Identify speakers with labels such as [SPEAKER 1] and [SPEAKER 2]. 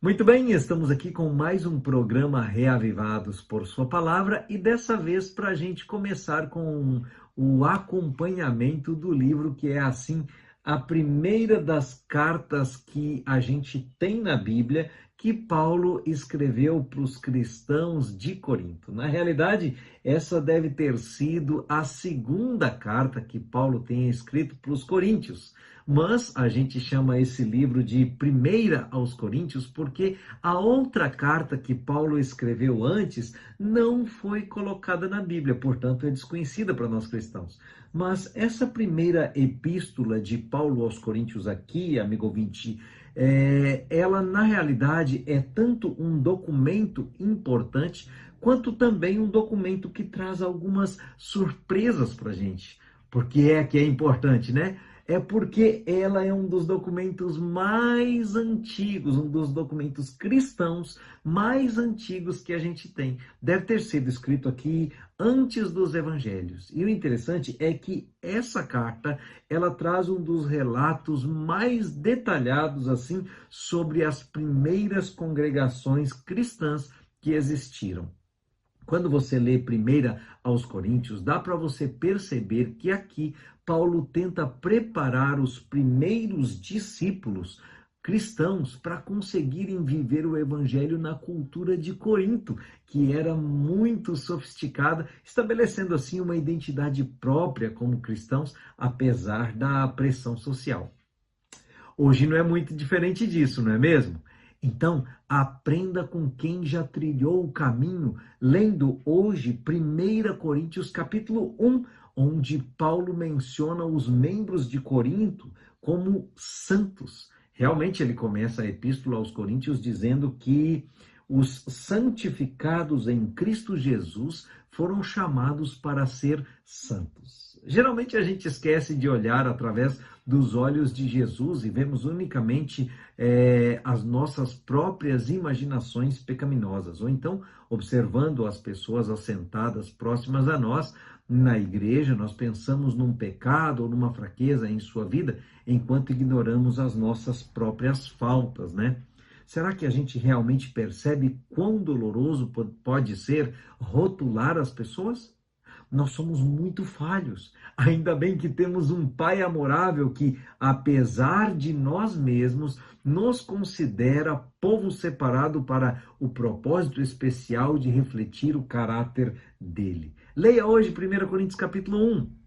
[SPEAKER 1] Muito bem, estamos aqui com mais um programa Reavivados por Sua Palavra e dessa vez para a gente começar com o acompanhamento do livro que é assim a primeira das cartas que a gente tem na Bíblia que Paulo escreveu para os cristãos de Corinto. Na realidade, essa deve ter sido a segunda carta que Paulo tenha escrito para os coríntios. Mas a gente chama esse livro de Primeira aos Coríntios porque a outra carta que Paulo escreveu antes não foi colocada na Bíblia, portanto é desconhecida para nós cristãos. Mas essa primeira epístola de Paulo aos Coríntios aqui, amigo ouvinte, ela na realidade é tanto um documento importante quanto também um documento que traz algumas surpresas para a gente. Porque é que é importante, né? É porque ela é um dos documentos mais antigos, um dos documentos cristãos mais antigos que a gente tem. Deve ter sido escrito aqui antes dos evangelhos. E o interessante é que essa carta, ela traz um dos relatos mais detalhados assim sobre as primeiras congregações cristãs que existiram. Quando você lê primeira aos Coríntios, dá para você perceber que aqui Paulo tenta preparar os primeiros discípulos cristãos para conseguirem viver o evangelho na cultura de Corinto, que era muito sofisticada, estabelecendo assim uma identidade própria como cristãos, apesar da pressão social. Hoje não é muito diferente disso, não é mesmo? Então, aprenda com quem já trilhou o caminho, lendo hoje 1 Coríntios capítulo 1, onde Paulo menciona os membros de Corinto como santos. Realmente ele começa a epístola aos Coríntios dizendo que os santificados em Cristo Jesus foram chamados para ser santos. Geralmente a gente esquece de olhar através dos olhos de Jesus e vemos unicamente as nossas próprias imaginações pecaminosas, ou então observando as pessoas assentadas próximas a nós na igreja, nós pensamos num pecado ou numa fraqueza em sua vida, enquanto ignoramos as nossas próprias faltas, né? Será que a gente realmente percebe quão doloroso pode ser rotular as pessoas? Nós somos muito falhos. Ainda bem que temos um Pai amorável que, apesar de nós mesmos, nos considera povo separado para o propósito especial de refletir o caráter dele. Leia hoje 1 Coríntios capítulo 1.